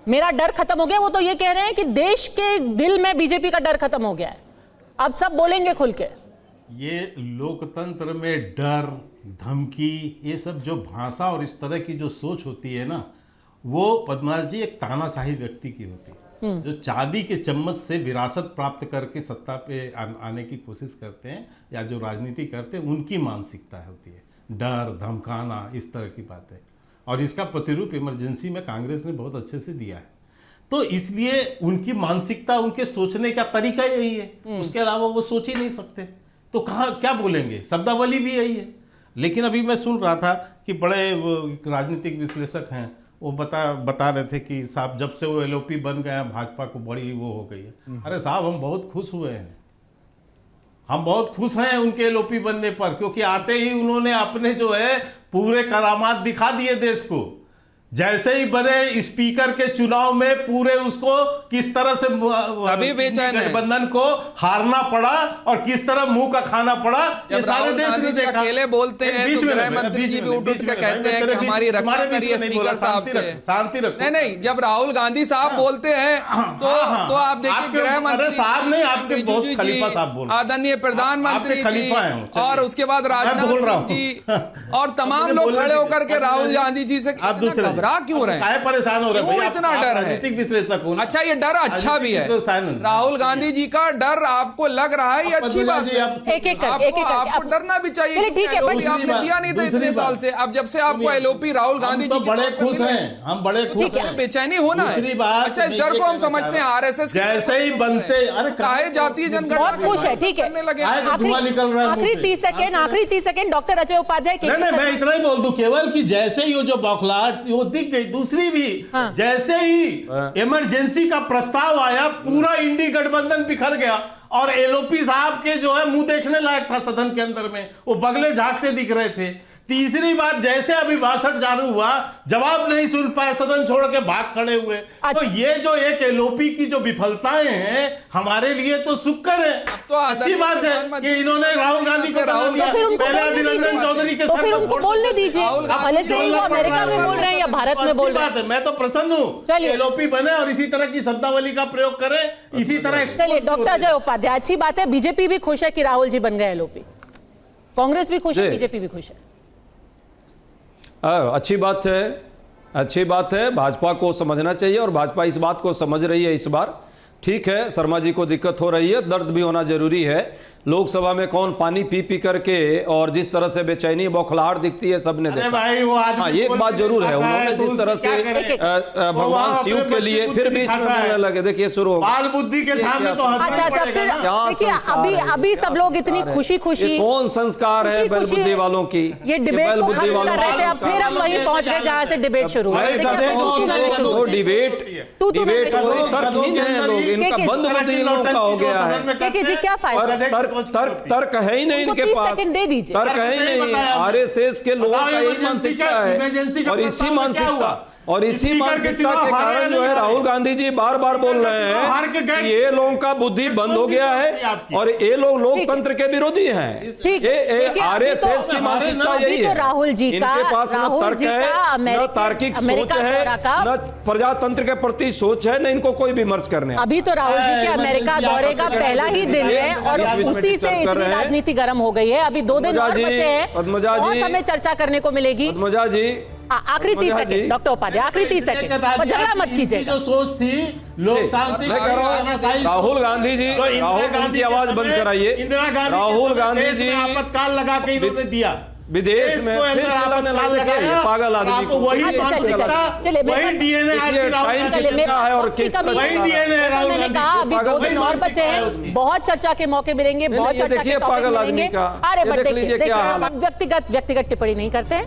मेरा डर खत्म हो गया। वो तो ये कह रहे हैं कि देश के दिल में बीजेपी का डर खत्म हो गया है, अब सब बोलेंगे खुल के। ये लोकतंत्र में डर, धमकी, ये सब जो भाषा और इस तरह की जो सोच होती है ना, वो पद्मनाभ जी एक तानाशाही व्यक्ति की होती है, जो चांदी के चम्मच से विरासत प्राप्त करके सत्ता पे आने की कोशिश करते हैं, या जो राजनीति करते हैं, उनकी मानसिकता होती है डर, धमकाना, इस तरह की बातें। और इसका प्रतिरूप इमरजेंसी में कांग्रेस ने बहुत अच्छे से दिया है। तो इसलिए उनकी मानसिकता, उनके सोचने का तरीका यही है, उसके अलावा वो सोच ही नहीं सकते, तो कहाँ क्या बोलेंगे, शब्दावली भी यही है। लेकिन अभी मैं सुन रहा था कि बड़े राजनीतिक विश्लेषक हैं, वो बता रहे थे कि साहब जब से वो एलओपी बन गया भाजपा को बड़ी वो हो गई है। अरे साहब, हम बहुत खुश हुए हैं, हम बहुत खुश हैं उनके एलओपी बनने पर, क्योंकि आते ही उन्होंने अपने जो है पूरे करामात दिखा दिए देश को। जैसे ही बने स्पीकर के चुनाव में पूरे उसको किस तरह से गठबंधन को हारना पड़ा और किस तरह मुंह का खाना पड़ा, ये सारे देश ने देखा। अकेले बोलते हैं तो गृह मंत्री जी भी उठ के कहते हैं कि हमारी रक्षा करिए स्पीकर साहब से। शांति रखो। नहीं, जब राहुल गांधी साहब बोलते हैं तो आप देखिए गृह मंत्री साहब नहीं, आपके बहुत खलीफा साहब बोल, आदरणीय प्रधानमंत्री खलीफा है, और उसके बाद राजनाथ जी और तमाम लोग खड़े होकर के राहुल गांधी जी से क्यों रहे हैं, परेशान हो रहे हैं, इतना डर है। राजनीतिक विश्लेषक हूं। अच्छा, ये डर अच्छा भी है। राहुल गांधी जी का डर आपको लग रहा है, ये अच्छी बात है। आपको डरना भी चाहिए, ठीक है, आपने दिया नहीं था इतने साल से। अब जब से आपको एलओपी राहुल गांधी जी बड़े खुश हैं, हम बड़े खुश हैं। बेचैनी होना है। अच्छा, इस डर को हम समझते हैं आरएसएस जैसे ही बनते, अरे काहे जातीय जनगणना बहुत खुश है, ठीक है। धुआं निकल रहा है। आखिरी 30 सेकंड डॉक्टर अजय उपाध्याय। नहीं, मैं इतना ही बोल दूं केवल कि जैसे ही जो बौखलाहट वो दिख गई, दूसरी भी जैसे ही इमरजेंसी का प्रस्ताव आया, पूरा इंडी गठबंधन बिखर गया और एलओपी साहब के जो है मुंह देखने लायक था सदन के अंदर में, वो बगले झांकते दिख रहे थे। तीसरी बात, जैसे अभिभाषण चालू हुआ, जवाब नहीं सुन पाए, सदन छोड़ के भाग खड़े हुए। तो ये जो एक एलओपी की जो विफलताएं हैं हमारे लिए तो शुक्र है, तो अच्छी बात है कि इन्होंने राहुल गांधी को बना दिया। पहले अधीर रंजन चौधरी के साथ उनको बोलने दीजिए, भले से वो अमेरिका में बोल रहे हैं या भारत में बोल रहे हैं। मैं तो प्रसन्न हूँ एलओपी बने और इसी तरह की शब्दावली का प्रयोग करें, इसी तरह। चलिए डॉक्टर अजय उपाध्याय, अच्छी बात है, बीजेपी भी खुश है कि राहुल जी बन गए एलओपी, कांग्रेस भी खुश है, बीजेपी भी खुश है। अच्छी बात है, अच्छी बात है। भाजपा को समझना चाहिए और भाजपा इस बात को समझ रही है इस बार। ठीक है, शर्मा जी को दिक्कत हो रही है, दर्द भी होना जरूरी है। लोकसभा में कौन पानी पी पी करके और जिस तरह से बेचैनी बौखलाहट दिखती है सबने देखा। भाई वो हाँ, एक बात जरूर है, उन्होंने जिस तरह से भगवान शिव के लिए फिर बीच में बोलने लगे, देखिए शुरू हो बाल बुद्धि के सामने तो अच्छा, अभी सब लोग इतनी खुशी कौन संस्कार है बैल बुद्धि वालों की, ये डिबेट को खत्म कर रहे थे, अब फिर हम वहीं पहुंच गए जहां से डिबेट शुरू हुआ। डिबेट तर्क ही है लोग, इनका बंद बुद्धि इन लोगों का हो गया है। जी क्या फायदा, तर्क है ही नहीं इनके पास, तर्क है ही नहीं। आरएसएस के लोगों का यही मानसिकता है और इसी मानसिकता के कारण जो है राहुल गांधी जी बार बार बोल रहे हैं कि ये लोगों का बुद्धि बंद हो गया है और ये लोग लोकतंत्र के विरोधी हैं। ये आरएसएस की मानसिकता यही है। राहुल जी का, इनके पास न तर्क है, न तार्किक सोच है, न प्रजातंत्र के प्रति सोच है, न इनको कोई विमर्श करने। अभी तो राहुल जी के अमेरिका दौरे का पहला ही दिन है और उसी से इतनी राजनीति गर्म हो गई है। अभी 2 दिन और बचे हैं, बहुत हमें चर्चा करने को मिलेगी। पद्मजा जी, आखिरी 30 सेकंड डॉक्टर उपाध्याय, आखिरी 30 सेकंड, झगड़ा मत कीजिए। जो सोच थी लोकतांत्रिक, राहुल गांधी जी, राहुल गांधी की आवाज बंद कराइए। इंदिरा गांधी, राहुल गांधी जी आपातकाल लगा के इन्होंने दिया विदेश में, फिर चिल्लाने लगे, देखिए पागल आदमी को। वही डीएनए है और किस तरह मैंने कहा अभी 2 दिन और बचे हैं, बहुत चर्चा के मौके मिलेंगे, बहुत चर्चा के टॉपिक मिलेंगे। अरे बट देखिए, व्यक्तिगत टिप्पणी नहीं करते हैं।